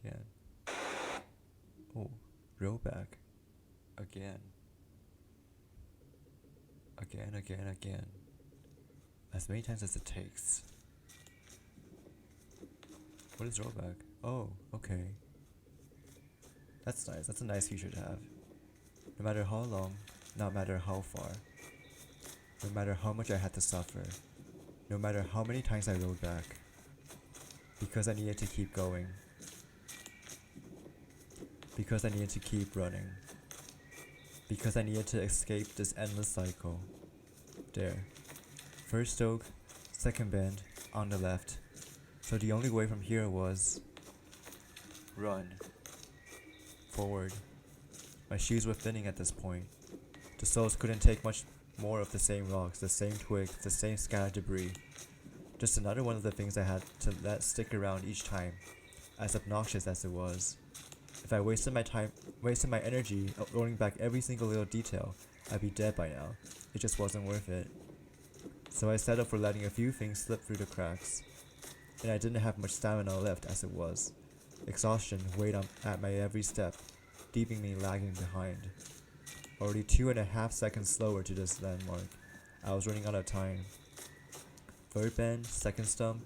again. Oh, rollback. Again. Again. As many times as it takes. What is rollback? Oh, okay. That's nice. That's a nice feature to have. No matter how long, no matter how far, no matter how much I had to suffer, no matter how many times I rolled back, because I needed to keep going, because I needed to keep running, because I needed to escape this endless cycle. There. First oak, second bend, on the left. So the only way from here was run. Forward. My shoes were thinning at this point. The soles couldn't take much more of the same rocks, the same twigs, the same scattered debris. Just another one of the things I had to let stick around each time, as obnoxious as it was. If I wasted my energy rolling back every single little detail, I'd be dead by now. It just wasn't worth it. So I settled for letting a few things slip through the cracks. And I didn't have much stamina left as it was. Exhaustion weighed at my every step, leaving me lagging behind. Already 2.5 seconds slower to this landmark. I was running out of time. Third bend, second stump,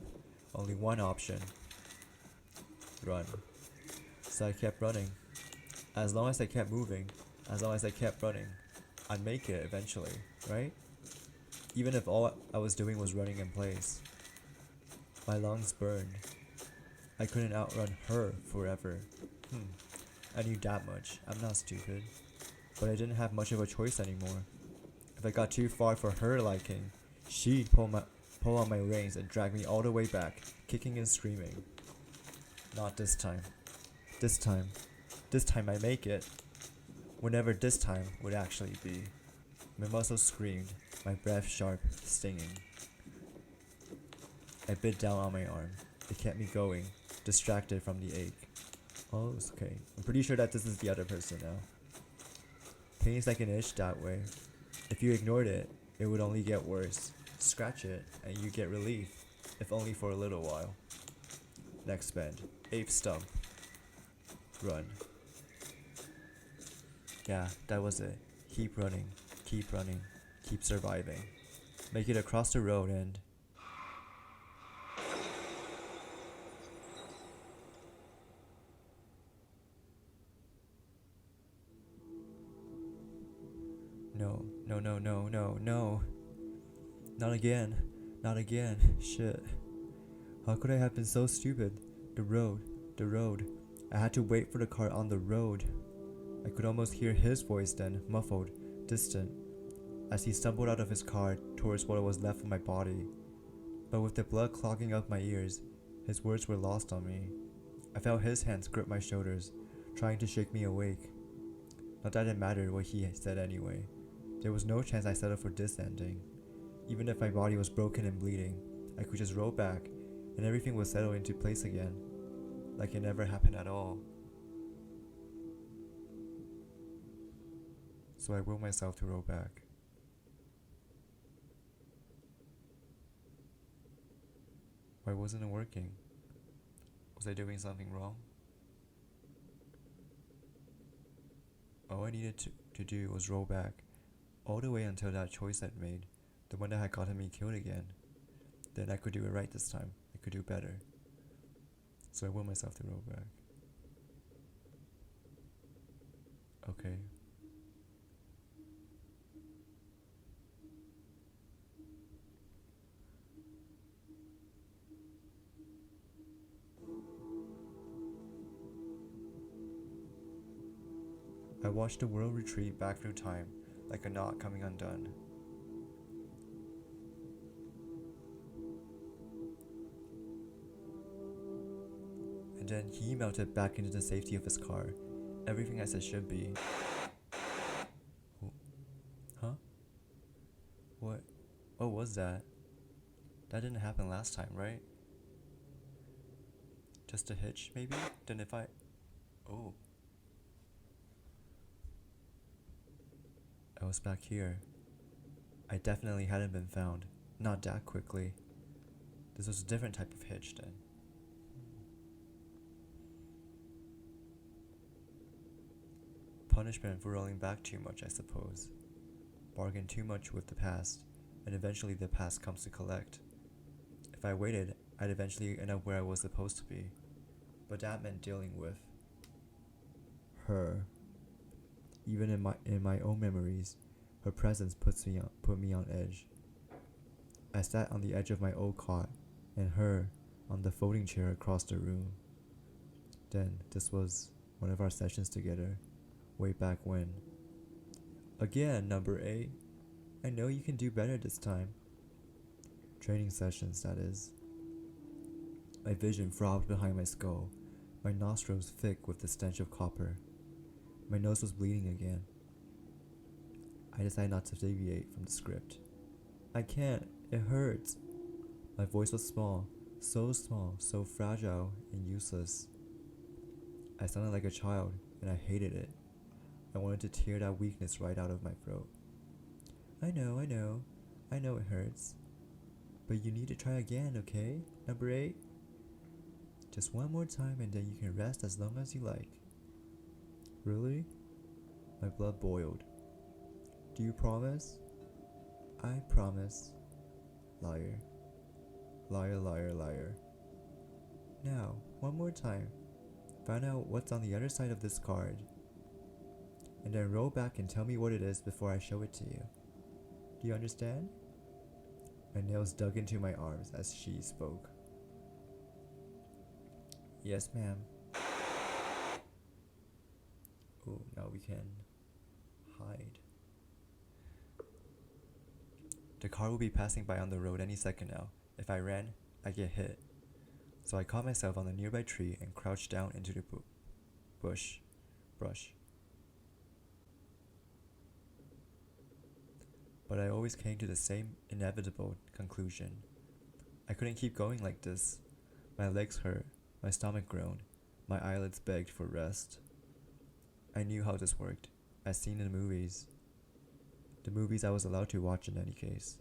only one option. Run. So I kept running. As long as I kept moving, as long as I kept running, I'd make it eventually, right? Even if all I was doing was running in place. My lungs burned. I couldn't outrun her forever. I knew that much. I'm not stupid. But I didn't have much of a choice anymore. If I got too far for her liking, she'd pull on my reins and drag me all the way back, kicking and screaming. Not this time. This time I make it. Whenever this time would actually be. My muscles screamed, my breath sharp, stinging. I bit down on my arm. It kept me going, distracted from the ache. Oh, it's okay. I'm pretty sure that this is the other person now. Pain's like an itch that way. If you ignored it, it would only get worse. Scratch it, and you get relief, if only for a little while. Next bend. 8th stump. Run. Yeah, that was it. Keep running, keep surviving. Make it across the road and... No. Not again. Shit. How could I have been so stupid? The road. I had to wait for the car on the road. I could almost hear his voice then, muffled, distant, as he stumbled out of his car towards what was left of my body. But with the blood clogging up my ears, his words were lost on me. I felt his hands grip my shoulders, trying to shake me awake. Not that it mattered what he said anyway. There was no chance I settled for this ending. Even if my body was broken and bleeding, I could just roll back, and everything would settle into place again, like it never happened at all. So I willed myself to roll back. Why wasn't it working? Was I doing something wrong? All I needed to do was roll back, all the way until that choice I'd made, the one that had gotten me killed again. Then I could do it right this time. I could do better. So I willed myself to roll back. Okay. I watched the world retreat back through time, like a knot coming undone. And then he melted back into the safety of his car, everything as it should be. Oh. Huh? What was that? That didn't happen last time, right? Just a hitch, maybe? Then if I... Oh. I was back here. I definitely hadn't been found. Not that quickly. This was a different type of hitch then. punishment for rolling back too much, I suppose. Bargain too much with the past, and eventually the past comes to collect. If I waited, I'd eventually end up where I was supposed to be. But that meant dealing with her. Even in my own memories, her presence put me on edge. I sat on the edge of my old cot, and her on the folding chair across the room. Then, this was one of our sessions together, way back when. Again, number 8. I know you can do better this time. Training sessions, that is. My vision throbbed behind my skull, my nostrils thick with the stench of copper. My nose was bleeding again. I decided not to deviate from the script. I can't, it hurts. My voice was small, so fragile and useless. I sounded like a child, and I hated it. I wanted to tear that weakness right out of my throat. I know it hurts. But you need to try again, okay? Number 8? Just one more time and then you can rest as long as you like. Really? My blood boiled. Do you promise? I promise. Liar. Liar, liar, liar. Now, one more time. Find out what's on the other side of this card. And then roll back and tell me what it is before I show it to you. Do you understand? My nails dug into my arms as she spoke. Yes, ma'am. Oh, now we can hide. The car will be passing by on the road any second now. If I ran, I'd get hit. So I caught myself on a nearby tree and crouched down into the brush. But I always came to the same inevitable conclusion. I couldn't keep going like this. My legs hurt, my stomach groaned, my eyelids begged for rest. I knew how this worked, as seen in movies. The movies I was allowed to watch in any case.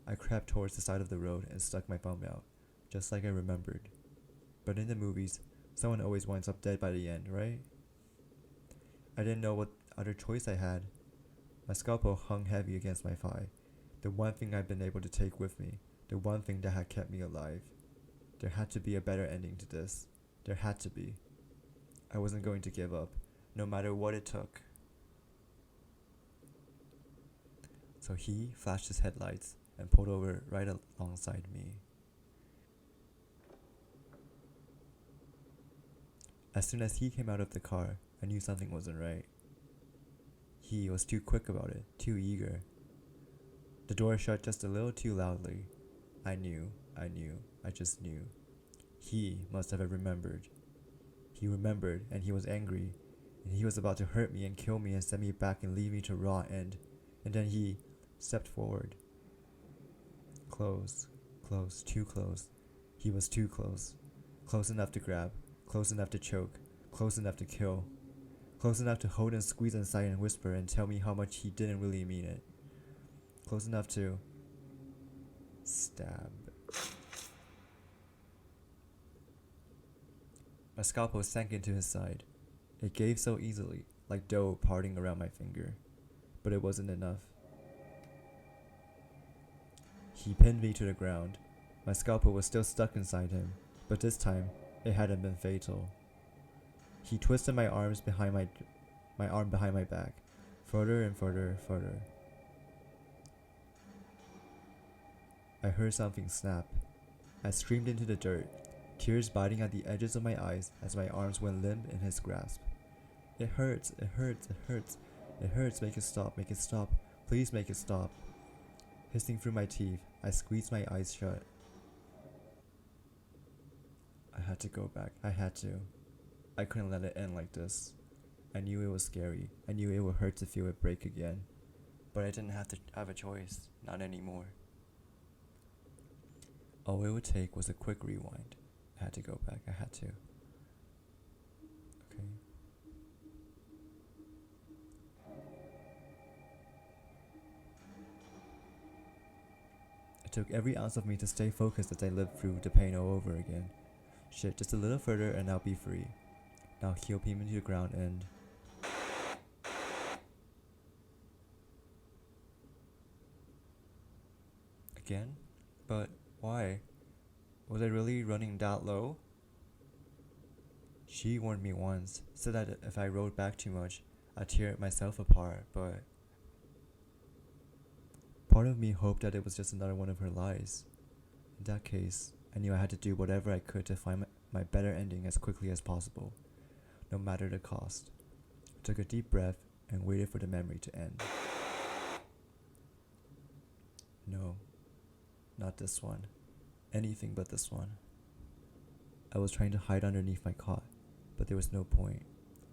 I crept towards the side of the road and stuck my thumb out, just like I remembered. But in the movies, someone always winds up dead by the end, right? I didn't know what other choice I had. My scalpel hung heavy against my thigh, the one thing I'd been able to take with me, the one thing that had kept me alive. There had to be a better ending to this. There had to be. I wasn't going to give up, no matter what it took. So he flashed his headlights and pulled over right alongside me. As soon as he came out of the car, I knew something wasn't right. He was too quick about it, too eager. The door shut just a little too loudly. I knew, I just knew. He must have remembered. He remembered, and he was angry, and he was about to hurt me and kill me and send me back and leave me to rot, and then he stepped forward. Close, too close. He was too close. Close enough to grab, close enough to choke, close enough to kill. Close enough to hold and squeeze inside and whisper and tell me how much he didn't really mean it. Close enough to stab. My scalpel sank into his side. It gave so easily, like dough parting around my finger. But it wasn't enough. He pinned me to the ground. My scalpel was still stuck inside him, but this time, it hadn't been fatal. He twisted my arms behind my arm behind my back, further and further. I heard something snap. I screamed into the dirt, tears biting at the edges of my eyes as my arms went limp in his grasp. It hurts, make it stop, please make it stop. Hissing through my teeth, I squeezed my eyes shut. I had to go back, I had to. I couldn't let it end like this. I knew it was scary. I knew it would hurt to feel it break again. But I didn't have to have a choice. Not anymore. All it would take was a quick rewind. I had to go back. I had to. Okay. It took every ounce of me to stay focused as I lived through the pain all over again. Shit, just a little further and I'll be free. Now he'll pin me to the ground and Again? But why? Was I really running that low? She warned me once, said that if I rode back too much, I'd tear myself apart, but part of me hoped that it was just another one of her lies. In that case, I knew I had to do whatever I could to find my better ending as quickly as possible, no matter the cost. I took a deep breath and waited for the memory to end. No, not this one. Anything but this one. I was trying to hide underneath my cot, but there was no point.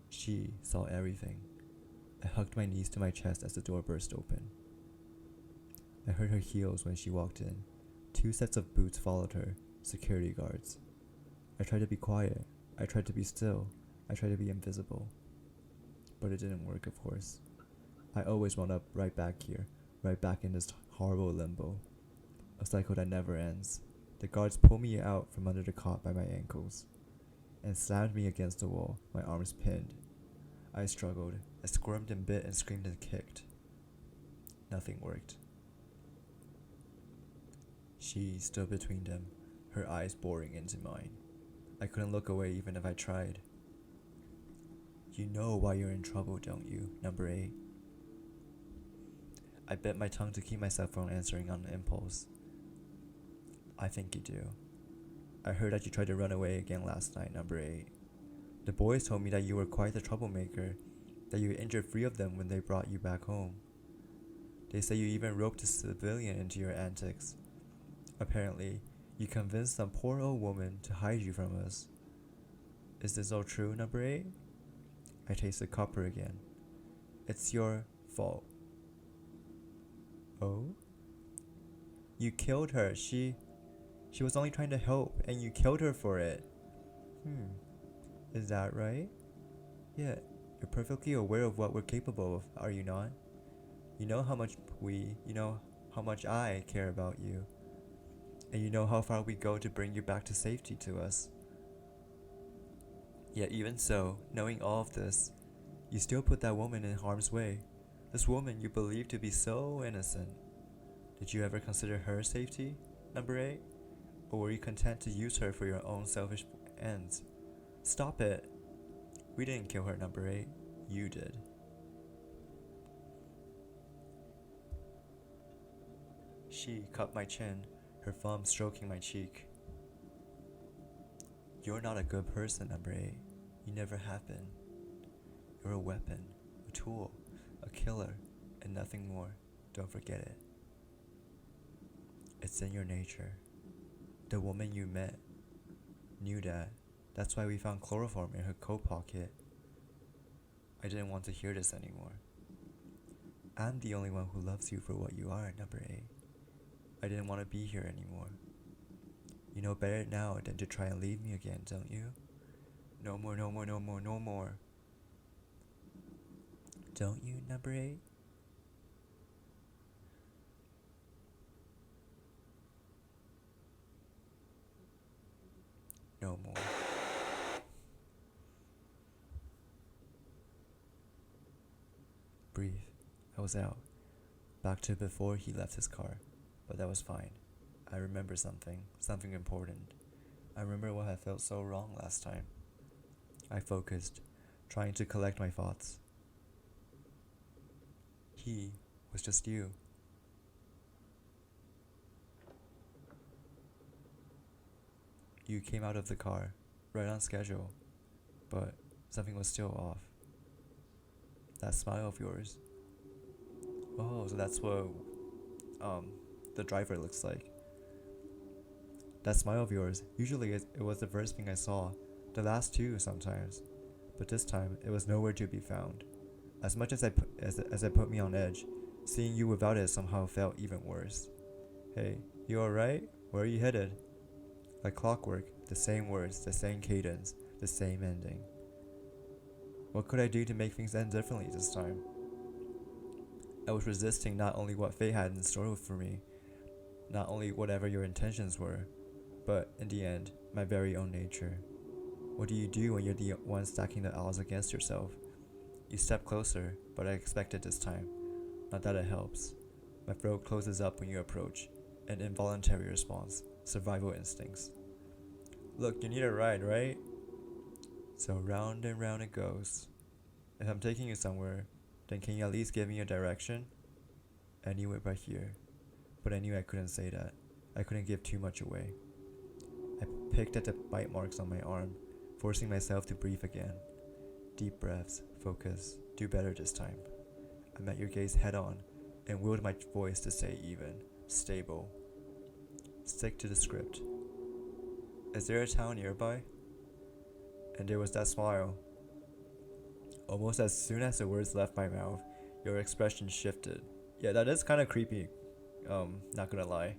She saw everything. I hugged my knees to my chest as the door burst open. I heard her heels when she walked in. 2 sets of boots followed her, security guards. I tried to be quiet. I tried to be still. I tried to be invisible. But it didn't work, of course. I always wound up right back here, right back in this horrible limbo. A cycle that never ends. The guards pulled me out from under the cot by my ankles and slammed me against the wall, my arms pinned. I struggled. I squirmed and bit and screamed and kicked. Nothing worked. She stood between them, her eyes boring into mine. I couldn't look away even if I tried. You know why you're in trouble, don't you, number 8? I bit my tongue to keep myself from answering on impulse. I think you do. I heard that you tried to run away again last night, number 8. The boys told me that you were quite the troublemaker, that you injured 3 of them when they brought you back home. They say you even roped a civilian into your antics. Apparently, you convinced some poor old woman to hide you from us. Is this all true, number 8? I tasted copper again. It's your fault. Oh? You killed her. She was only trying to help, and you killed her for it. Is that right? Yeah, you're perfectly aware of what we're capable of, are you not? You know how much how much I care about you. And you know how far we go to bring you back to safety to us. Yet even so, knowing all of this, you still put that woman in harm's way. This woman you believe to be so innocent. Did you ever consider her safety, number 8? Or were you content to use her for your own selfish ends? Stop it. We didn't kill her, number 8. You did. She cupped my chin, her thumb stroking my cheek. You're not a good person, number 8. You never have been. You're a weapon, a tool, a killer, and nothing more. Don't forget it. It's in your nature. The woman you met knew that. That's why we found chloroform in her coat pocket. I didn't want to hear this anymore. I'm the only one who loves you for what you are, number 8. I didn't want to be here anymore. You know better now than to try and leave me again, don't you? No more, no more, no more, no more. Don't you, number 8? No more. Breathe. I was out. Back to before he left his car. But that was fine. I remember something important. I remember what I felt so wrong last time. I focused, trying to collect my thoughts. He was just you. You came out of the car, right on schedule, but something was still off. That smile of yours. Oh, so that's what the driver looks like. That smile of yours, usually it was the first thing I saw, the last 2 sometimes, but this time it was nowhere to be found. As much as it put me on edge, seeing you without it somehow felt even worse. Hey, you alright? Where are you headed? Like clockwork, the same words, the same cadence, the same ending. What could I do to make things end differently this time? I was resisting not only what fate had in store for me, not only whatever your intentions were, but in the end, my very own nature. What do you do when you're the one stacking the odds against yourself? You step closer, but I expect it this time. Not that it helps. My throat closes up when you approach, an involuntary response, survival instincts. Look, you need a ride, right? So round and round it goes. If I'm taking you somewhere, then can you at least give me a direction? I knew it right here, but I knew I couldn't say that. I couldn't give too much away. I picked at the bite marks on my arm, forcing myself to breathe again. Deep breaths, focus, do better this time. I met your gaze head on and willed my voice to say even, stable. Stick to the script. Is there a town nearby? And there was that smile. Almost as soon as the words left my mouth, your expression shifted. Yeah, that is kind of creepy. Not gonna lie.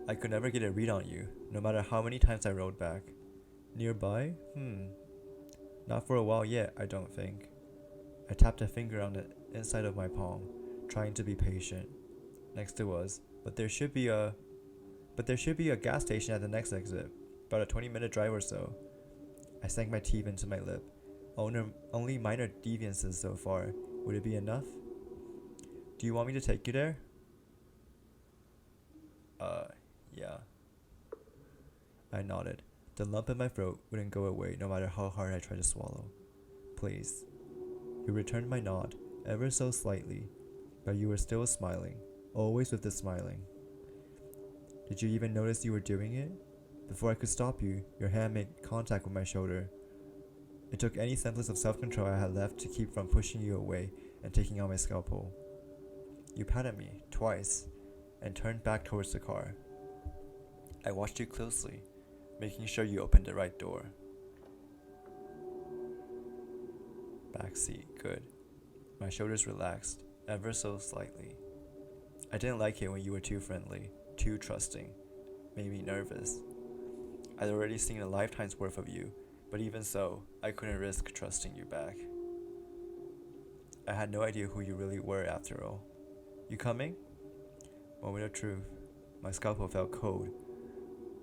I could never get a read on you, no matter how many times I rode back. Nearby? Not for a while yet, I don't think. I tapped a finger on the inside of my palm, trying to be patient. Next it was, but there should be a gas station at the next exit, about a 20-minute drive or so. I sank my teeth into my lip. Only minor deviances so far. Would it be enough? Do you want me to take you there? Yeah. I nodded. The lump in my throat wouldn't go away no matter how hard I tried to swallow. Please. You returned my nod, ever so slightly, but you were still smiling, always with the smiling. Did you even notice you were doing it? Before I could stop you, your hand made contact with my shoulder. It took any semblance of self-control I had left to keep from pushing you away and taking out my scalpel. You patted me, twice, and turned back towards the car. I watched you closely, making sure you opened the right door. Back seat, good. My shoulders relaxed, ever so slightly. I didn't like it when you were too friendly, too trusting, made me nervous. I'd already seen a lifetime's worth of you, but even so, I couldn't risk trusting you back. I had no idea who you really were after all. You coming? Moment of truth. My scalpel felt cold,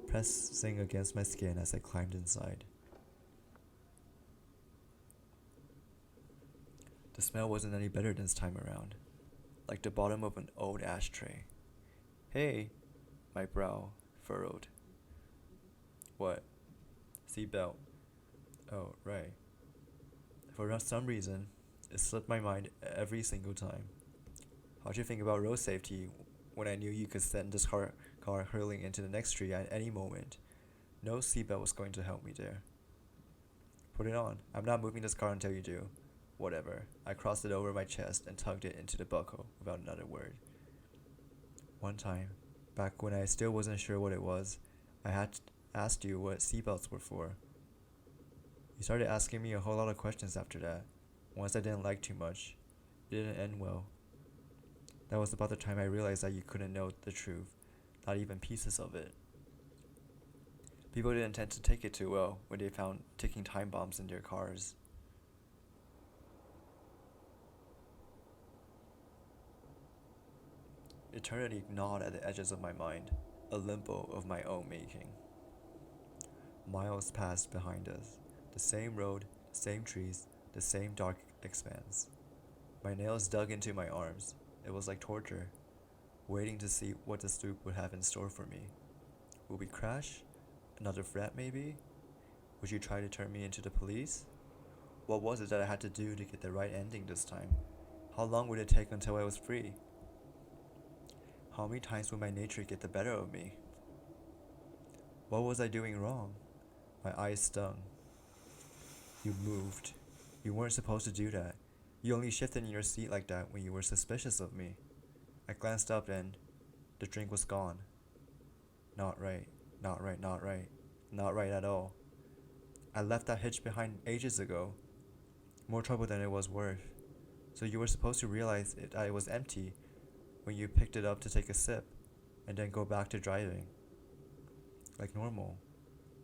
pressing against my skin as I climbed inside. The smell wasn't any better this time around, like the bottom of an old ashtray. Hey, my brow furrowed. What? Seatbelt. Oh, right. For some reason, it slipped my mind every single time. How'd you think about road safety when I knew you could send this car hurling into the next tree at any moment? No seatbelt was going to help me there. Put it on. I'm not moving this car until you do. Whatever. I crossed it over my chest and tugged it into the buckle without another word. One time, back when I still wasn't sure what it was, I had asked you what seatbelts were for. You started asking me a whole lot of questions after that. Ones I didn't like too much. It didn't end well. That was about the time I realized that you couldn't know the truth, not even pieces of it. People didn't tend to take it too well when they found ticking time bombs in their cars. Eternity gnawed at the edges of my mind, a limbo of my own making. Miles passed behind us, the same road, the same trees, the same dark expanse. My nails dug into my arms. It was like torture, waiting to see what the sloop would have in store for me. Would we crash? Another threat, maybe? Would you try to turn me into the police? What was it that I had to do to get the right ending this time? How long would it take until I was free? How many times would my nature get the better of me? What was I doing wrong? My eyes stung. You moved. You weren't supposed to do that. You only shifted in your seat like that when you were suspicious of me. I glanced up and the drink was gone. Not right, not right, not right, not right at all. I left that hitch behind ages ago. More trouble than it was worth. So you were supposed to realize that it was empty when you picked it up to take a sip and then go back to driving. Like normal.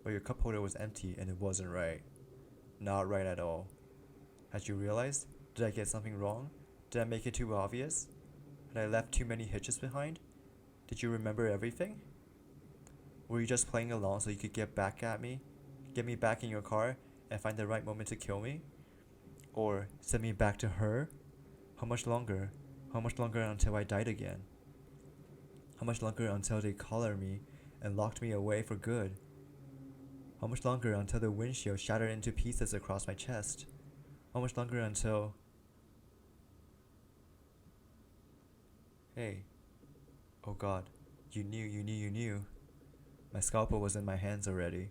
But your cup holder was empty and it wasn't right. Not right at all. Had you realized? Did I get something wrong? Did I make it too obvious? Had I left too many hitches behind? Did you remember everything? Were you just playing along so you could get back at me? Get me back in your car and find the right moment to kill me? Or send me back to her? How much longer? How much longer until I died again? How much longer until they collared me and locked me away for good? How much longer until the windshield shattered into pieces across my chest? How much longer until... Hey. Oh God. You knew. My scalpel was in my hands already.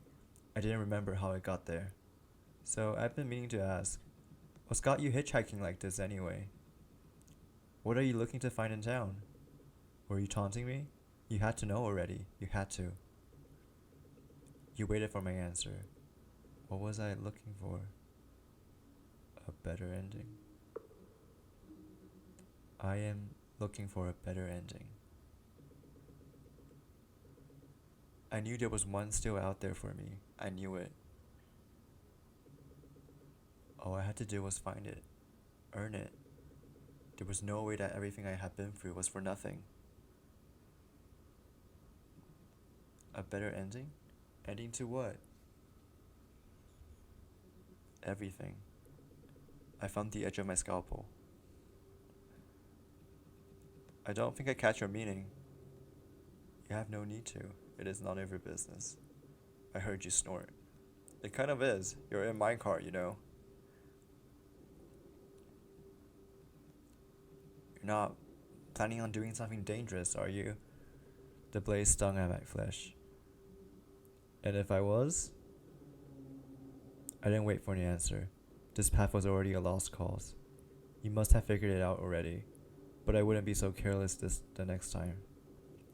I didn't remember how it got there. So I've been meaning to ask, what's got you hitchhiking like this anyway? What are you looking to find in town? Were you taunting me? You had to know already. You had to. You waited for my answer. What was I looking for? A better ending. I am looking for a better ending. I knew there was one still out there for me. I knew it. All I had to do was find it. Earn it. There was no way that everything I had been through was for nothing. A better ending? Ending to what? Everything. I found the edge of my scalpel. I don't think I catch your meaning. You have no need to. It is none of your business. I heard you snort. It kind of is. You're in my car, you know. You're not planning on doing something dangerous, are you? The blaze stung at my flesh. And if I was? I didn't wait for an answer. This path was already a lost cause. You must have figured it out already. But I wouldn't be so careless the next time.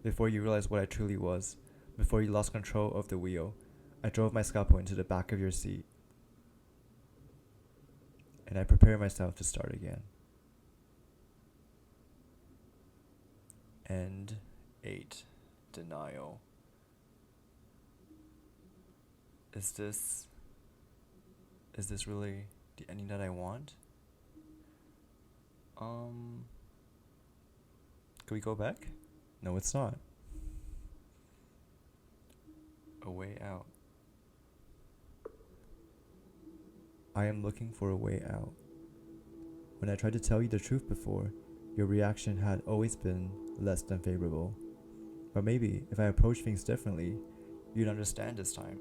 Before you realized what I truly was, before you lost control of the wheel, I drove my scalpel into the back of your seat. And I prepared myself to start again. End 8. Denial. Is this really the ending that I want? Can we go back? No, it's not. A way out. I am looking for a way out. When I tried to tell you the truth before, your reaction had always been less than favorable. But maybe if I approach things differently, you'd understand this time.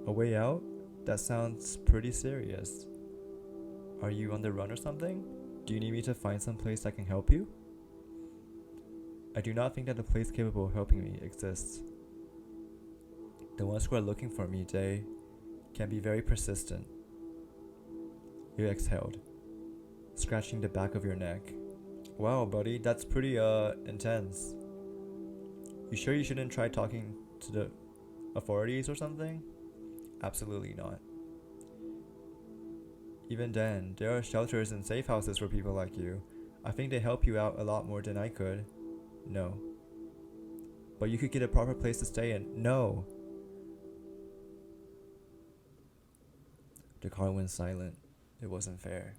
A way out? That sounds pretty serious. Are you on the run or something? Do you need me to find some place that can help you? I do not think that a place capable of helping me exists. The ones who are looking for me, they can be very persistent. You exhaled, scratching the back of your neck. Wow, buddy, that's pretty intense. You sure you shouldn't try talking to the authorities or something? Absolutely not. Even then, there are shelters and safe houses for people like you. I think they help you out a lot more than I could. No. But you could get a proper place to stay in. No! The car went silent. It wasn't fair.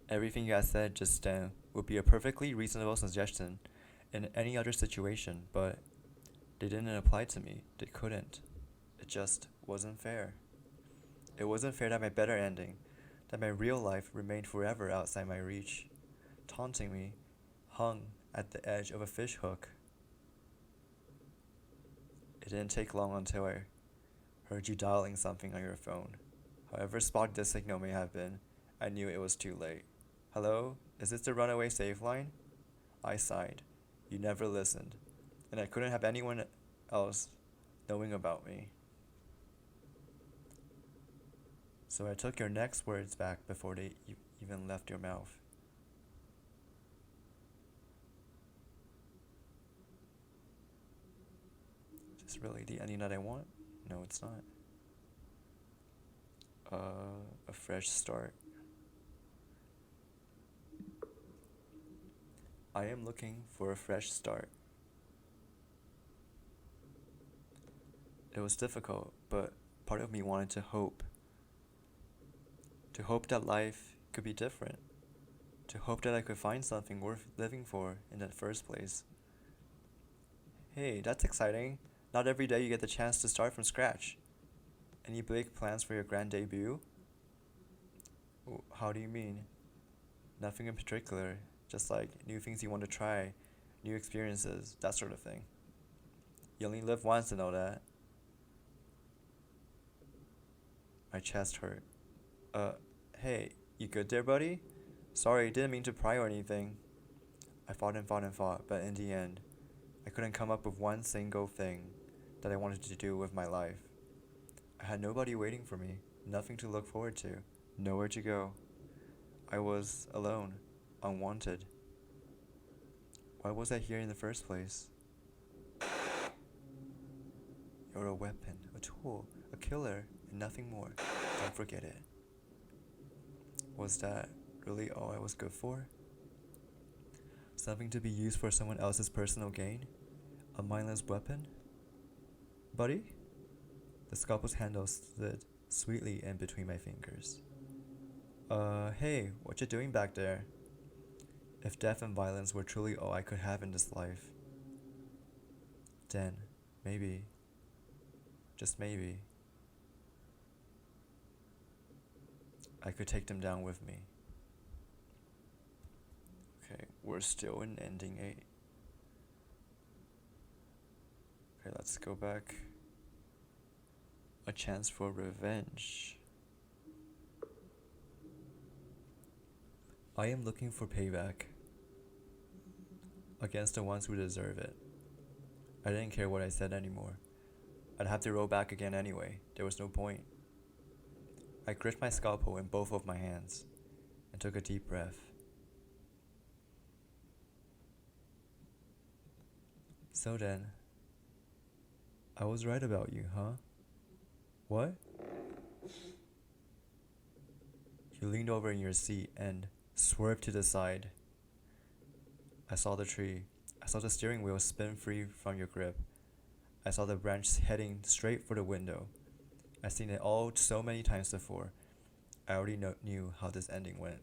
Everything you had said just then would be a perfectly reasonable suggestion in any other situation, but they didn't apply to me. They couldn't. It just wasn't fair. It wasn't fair that my better ending, that my real life remained forever outside my reach, taunting me, hung at the edge of a fish hook. It didn't take long until I heard you dialing something on your phone. However spotty the signal may have been, I knew it was too late. Hello? Is this the runaway safe line? I sighed. You never listened, and I couldn't have anyone else knowing about me. So I took your next words back before they even left your mouth. Is this really the ending that I want? No, it's not. A fresh start. I am looking for a fresh start. It was difficult, but part of me wanted to hope. To hope that life could be different. To hope that I could find something worth living for in the first place. Hey, that's exciting. Not every day you get the chance to start from scratch. Any big plans for your grand debut? How do you mean? Nothing in particular, just like new things you want to try, new experiences, that sort of thing. You only live once and all that. My chest hurt. Hey, you good there, buddy? Sorry, didn't mean to pry or anything. I fought and fought and fought, but in the end, I couldn't come up with one single thing that I wanted to do with my life. I had nobody waiting for me, nothing to look forward to, nowhere to go. I was alone, unwanted. Why was I here in the first place? You're a weapon, a tool, a killer, and nothing more. Don't forget it. Was that really all I was good for? Something to be used for someone else's personal gain? A mindless weapon? Buddy? The scalpel's handle slid sweetly in between my fingers. Hey, what you doing back there? If death and violence were truly all I could have in this life, then maybe, just maybe, I could take them down with me. Okay, we're still in ending 8. Okay, let's go back. A chance for revenge. I am looking for payback against the ones who deserve it. I didn't care what I said anymore. I'd have to roll back again anyway. There was no point. I gripped my scalpel in both of my hands and took a deep breath. So then, I was right about you, huh? What? You leaned over in your seat and swerved to the side. I saw the tree. I saw the steering wheel spin free from your grip. I saw the branch heading straight for the window. I'd seen it all so many times before. I already knew how this ending went.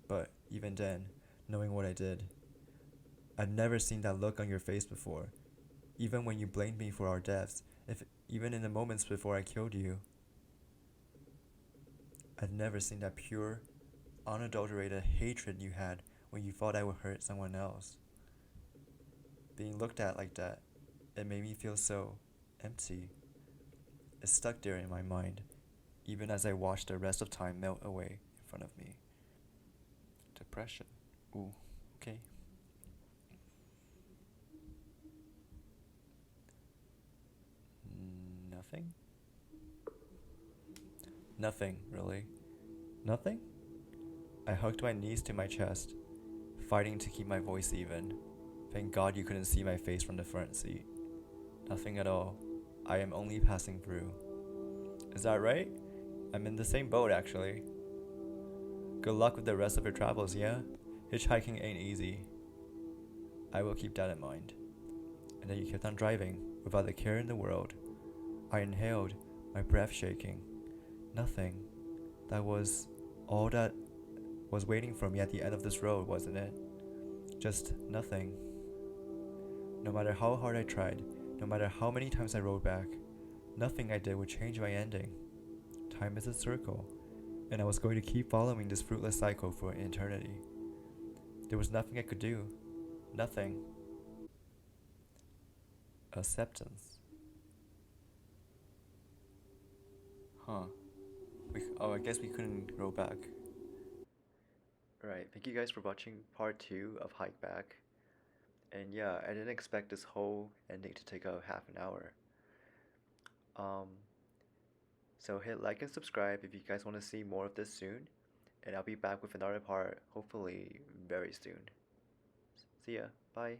But even then, knowing what I did, I'd never seen that look on your face before. Even when you blamed me for our deaths, even in the moments before I killed you, I'd never seen that pure, unadulterated hatred you had when you thought I would hurt someone else. Being looked at like that, it made me feel so empty. It stuck there in my mind, even as I watched the rest of time melt away in front of me. Depression. Ooh, okay. Nothing? Nothing, really. Nothing? I hugged my knees to my chest, fighting to keep my voice even. Thank God you couldn't see my face from the front seat. Nothing at all. I am only passing through. Is that right? I'm in the same boat, actually. Good luck with the rest of your travels, yeah? Hitchhiking ain't easy. I will keep that in mind. And then you kept on driving, without a care in the world. I inhaled, my breath shaking. Nothing. That was all that was waiting for me at the end of this road, wasn't it? Just nothing. No matter how hard I tried, no matter how many times I rode back, nothing I did would change my ending. Time is a circle, and I was going to keep following this fruitless cycle for an eternity. There was nothing I could do. Nothing. Acceptance. Huh. I guess we couldn't go back. Alright, thank you guys for watching part 2 of HikeBack. And yeah, I didn't expect this whole ending to take a half an hour. So hit like and subscribe if you guys want to see more of this soon. And I'll be back with another part, hopefully very soon. See ya. Bye.